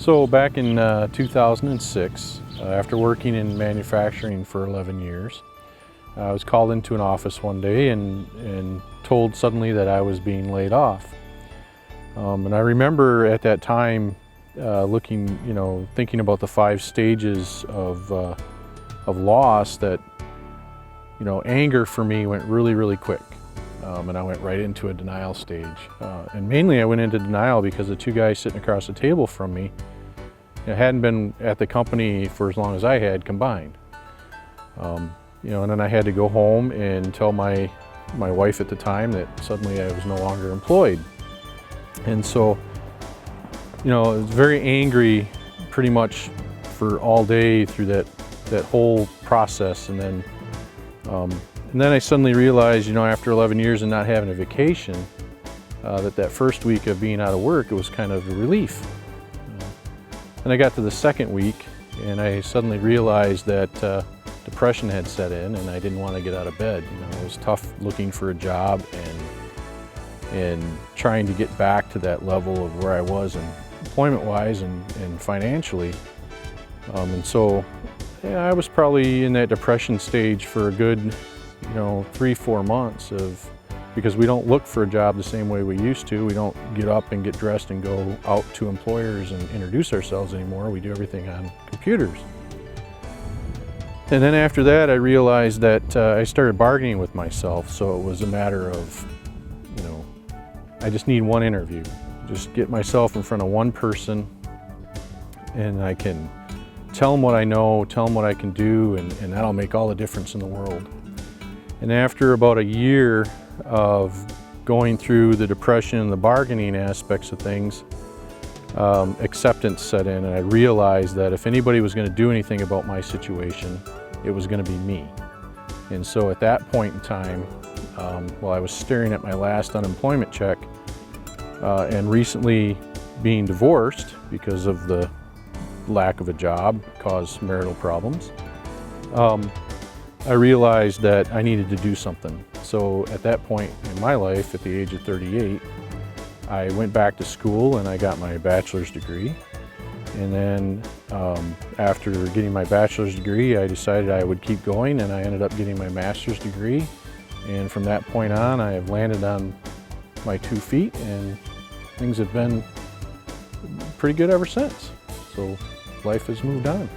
So back in 2006, after working in manufacturing for 11 years, I was called into an office one day and told suddenly that I was being laid off. And I remember at that time thinking about the 5 stages of loss that, anger for me went really, really quick. And I went right into a denial stage. And mainly I went into denial because the 2 guys sitting across the table from me hadn't been at the company for as long as I had combined. And then I had to go home and tell my wife at the time that suddenly I was no longer employed. And so, I was very angry pretty much for all day through that whole process. And then I suddenly realized, after 11 years and not having a vacation, that first week of being out of work, it was kind of a relief. And I got to the second week and I suddenly realized that depression had set in and I didn't want to get out of bed. It was tough looking for a job and trying to get back to that level of where I was employment-wise and financially. And so I was probably in that depression stage for a good 3-4 months because we don't look for a job the same way we used to. We don't get up and get dressed and go out to employers and introduce ourselves anymore. We do everything on computers. And then after that, I realized that I started bargaining with myself. So it was a matter of, I just need one interview. Just get myself in front of one person and I can tell them what I know, tell them what I can do, and that'll make all the difference in the world. And after about a year of going through the depression and the bargaining aspects of things, acceptance set in, and I realized that if anybody was going to do anything about my situation, it was going to be me. And so at that point in time, while I was staring at my last unemployment check and recently being divorced because of the lack of a job caused marital problems, I realized that I needed to do something. So at that point in my life, at the age of 38, I went back to school and I got my bachelor's degree. And then after getting my bachelor's degree, I decided I would keep going and I ended up getting my master's degree. And from that point on, I have landed on my 2 feet and things have been pretty good ever since. So life has moved on.